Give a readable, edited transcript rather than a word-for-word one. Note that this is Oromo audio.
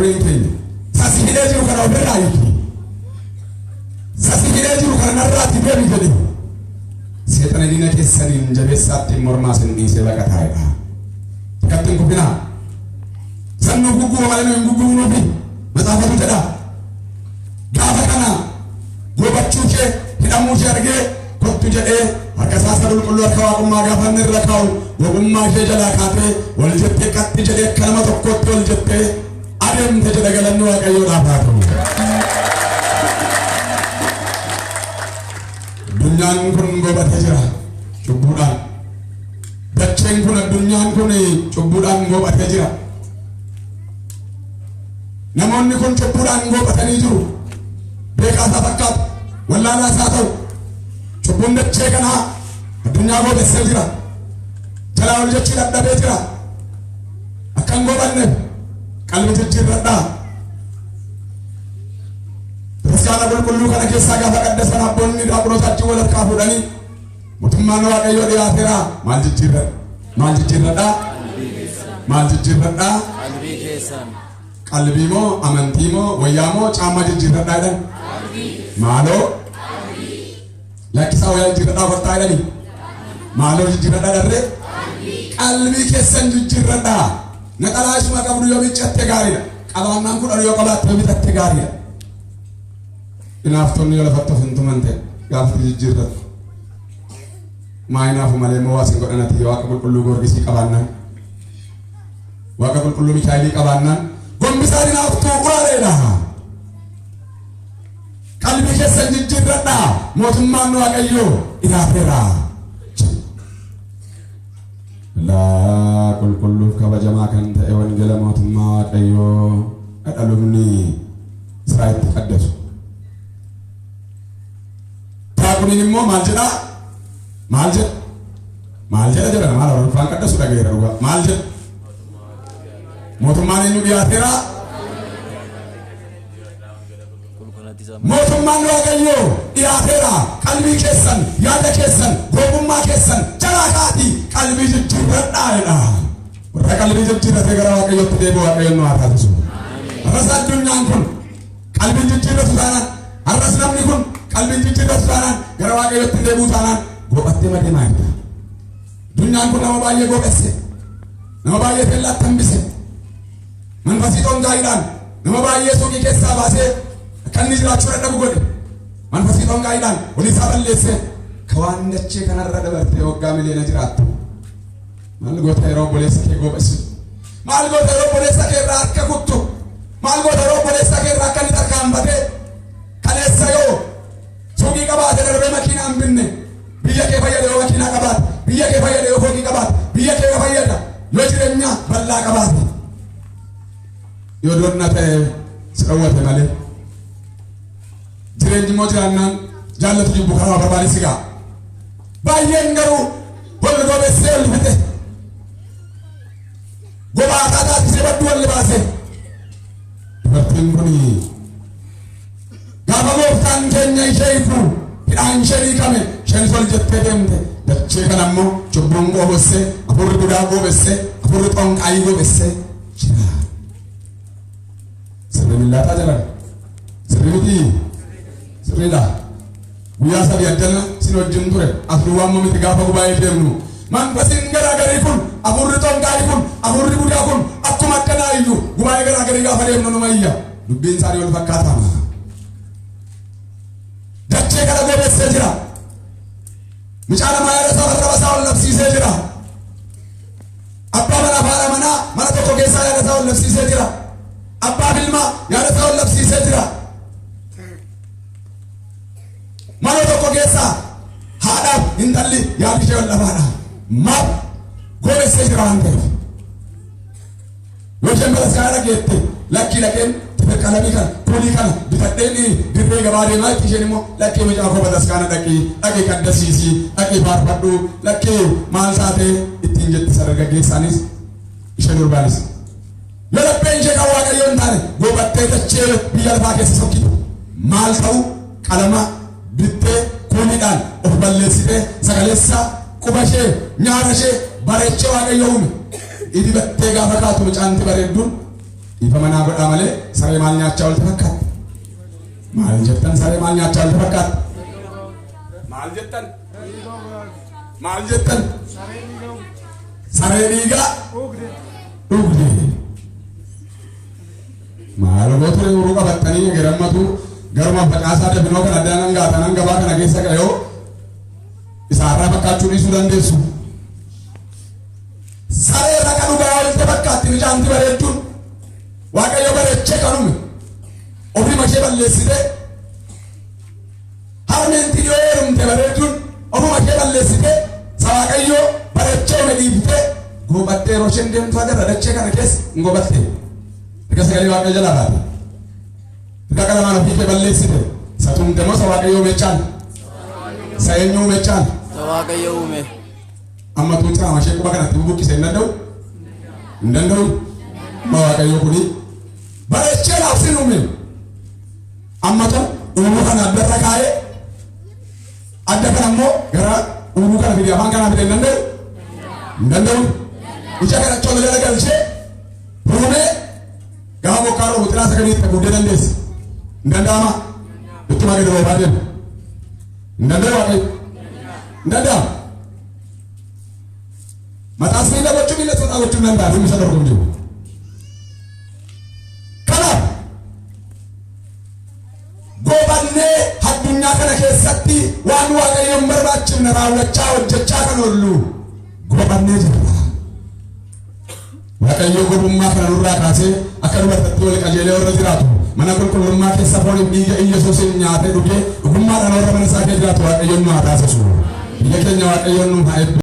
warreen sasihilee jiru kana ofirraa hiiki sasihilee jiru kana narraatti deemi jedhe seexana diina keessaniin jabeessaatti mormaa sin dhiisee baqataa'edha kattiin kubbinaa sannu gugguu malee hin gugguu fi matsaafatu jedha gaafa kana gobachuu kee hidhamuu kee argee kottu jedhee harka saasa qulqulluu harka waaqummaa gaafa inni irra kaa'u ogummaa kee jalaa kaatee wal jettee qatti jedhee akka nama tokkotti wal jettee adeemte jedha galanni waaqayyoodhaaf haa ta'u. Addunyaan kun gobatee jira cubbuudhaan. Dacheen kun addunyaan kun cubbuudhaan gobatee jira. Namoonni kun cubbuudhaan gobatanii jiru. Beekaasaa fakkaatu wallaalaasaa ta'u cubbuun dachee kanaa addunyaa gootessee jira. Jalaa ol jechuu dadhabee jira. Akka hin gobanneef qalbii jijjiirradhaa. Kiristaana qulqulluu kana keessaa gaafa qaddasan abboonni daaqurota achi wal harkaa fuudhanii mootummaan waaqayyoo dhiyaateera. Maal jijjiirradha? Maal jijjiirradhaa? Maal jijjiirradhaa? Qalbii moo amantii moo wayyaa moo caammaa jijjiirradhaa jedhan? Maaloo? Lakkisaa wayyaa jijjiirradhaa kottaa jedhanii? Maaloo jijjiirradhaa dharree? Qalbii keessan jijjiirradhaa. Naqalaa isuma qabdu yoo miiccatte gaariidha. Qabaannaan kun yoo qabaatte yoo bitatte gaariidha. Inaaftonni yoo lafatti of hin tumante gaafatti jijjiirratu. Maa inaafu malee moo waasin godhanati waaqa qulqulluu Goorgisii qabaannaan waaqa qulqulluu Mikaayilii qabaannaan gombisaan inaaftuu uraaleedha. Qalbii keessan jijjiirradhaa. Mootummaan waaqayyoo inaafeera. Laa qulqulluuf kabajamaa kan ta'e wangeela mootummaa waaqayyoo dhadhalumni Israa'elitti qaddasu. Taakuniin immoo maal jedhaa? Maal jedha? Maal jedha jedhama? Maal warreen qaddasu dhageera dhugaa? Maal jedha? Mootummaan eenyu dhiyaateera? Mootummaan waaqayyoo dhiyaateera. Qalbii keessan, yaada keessan, gowwummaa keessan jalaa kaatii qalbii jijjiirradhaa jedha. Warra qalbii jijjiirratee gara waaqayyootti deebi'u waaqayyoon nu haa taasisu. Arras addunyaan kun qalbii jijjiirratu taanaan, arras namni kun qalbii jijjiirratu taanaan gara waaqayyootti deebi'u taanaan gobattee madeemaa jirta. Addunyaan kun nama baay'ee gophesse, nama baay'ee teellaatti hambise, manfasii xongaa'idhaan nama baay'ee suuqii keessaa baasee kan inni jiraachuu dadhabu godhe. Manfasii xongaa'idhaan waliisaa balleesse. Kawaan dachee kanarra dabartee waggaa miliyoona jiraattu. Maal goota yeroo obboleessa kee gophessu? Maal goota yeroo obboleessa kee irraa harka kuttu? Maal goota yeroo obboleessa kee irraa akka inni tarkaanfatee kaleessa yoo suuqii qabaate darbee makiinaa hin binne biyya kee fayyada yoo makiinaa qabaate biyya kee fayyada yoo fookii qabaate biyya kee fayyada yoo jireenya bal'aa qabaate yoo doonna ta'e si dhowwate malee jireenyi immoo jiraannaan jaallatu jibbu karaa barbaadesi gaa baay'een garuu walli gobeessee walli fite gobaataa taasisee badduu walli baase. Dubartiin kun gaafa gooftaan keenya ishee ifu hidhaan ishee hiikame isheen sol jettee deemte. Dachee kana immoo cubbuun goobesse, afurri budaa goobesse, afurri xonqaayii goobesse jira. Sirri millaataa jiran sirri mitii sirriidha. Guyyaa sadii addana sin wajjin ture afur waan miti gaafa gubaa'ee deemnu manfasiin garaagarii kun afurri xonqaayii kun afurri budaa kun akkuma akkanaa iyyuu gubaa'ee garaagarii gaafa deemnu numa iyya dubbiin isaanii wal fakkaatama. Dachee kana goobessee jira. Mucaa namaa yaada isaa farra basaa ol labsiisee jira. Abbaa manaa fi haadha manaa mana tokko keessaa yaada isaa ol labsiisee jira. Abbaa fi ilmaa yaada isaa ol labsiisee jira. Mana tokko keessaa haadhaaf intalli yaadni ishee wal dhabaadha. Maaf goobessee jira waan ta'eef. Yoo isheen bala siyaada geette lakkii dhaqeen qalamii kana kuulii kana bitadheen dirree gabaa deemaa itti isheen immoo lakkee mucaa koo bataskaana dhaqii dhaqee qaddasiisii dhaqee faarfadhu lakkee maal taatee ittiin jetti sadargaggeessaanis isheen urbaanis. Yoo lapheen ishee kan waaqayyoo hin taane goobattee dachee biyya lafaa keessa sokkitu maal ta'u qalama bittee kuuliidhaan of balleessitee sagaleessa quba ishee nyaata ishee bareechee waaqayyoo uume. Idibattee gaafa kaatu mucaanti bareedduun Ifamana godha malee saree maal nyaachaa olte fakkaata? Maal jettan saree maal nyaachaa olte fakkaata? Maal jettan? Maal jettan? Saree dhiigaa dhugde. Maal gootee uruu qabattanii garammatu garuma facaasaa dabinoo kana addaan gaatanan gabaa kana keessa qayoo isaarraa fakkaachuu dhiisuu dandeessu. Saree raqa dhugaa olte fakkaatti mijaanti bareedduun Waaqayyo bareechee kanume ofii mashee balleessite harmeentii dhiyoo heerumte bareedduun ofii mashee balleessite Waaqayyo bareechee medhiifte goobattee yeroo isheen deemtu agarra dachee kana keessa hin goobatte. Tika sagalee Waaqayyo jalaa baate. Tika qalamaan ofii kee balleessite. Isa tumte moo isa Waaqayyo meechaan? Isa eenyu meechaan? Isa Waaqayyo uume. Amma tuuti mashee quba kanatti bubuqqise hin danda'u? Hin danda'u? Ma Waaqayyo kuni bareechee laafsin uume. Amma tan uumuu kana addarra kaa'ee adda kana immoo gara uumuu kana fidee afaan kanaa fidee hin danda'u? Hin danda'u? Ija kana coolee galchee uumee gaafa bokkaa roobuu xiraa sagaleetti guddee dandeessi. Hin danda'ama? Ittuma gadi roobaa deemu. Hin danda'u Waaqayyo? Hin danda'ama? Mataas miila gochuu miila tuutaa gochuu hin danda'a. Dhimmi isa dorgomu jiru. Goobannee addunyaa kana keessatti waan Waaqayyo hin barbaachifne raawwachaa hojjechaa kan oollu goobannee jirra. Waaqayyo gobummaa kana nurraa kaasee akka dubartatti wal qajeelee warra jiraatu mana qulqullummaa keessa fooniif dhiiga Yesuusin nyaatee dhugee dhugummaadhaan warra mana isaa keessa jiraatu Waaqayyoon nu haa taasisu. Biyya keenya Waaqayyoon nu haa eebbisu.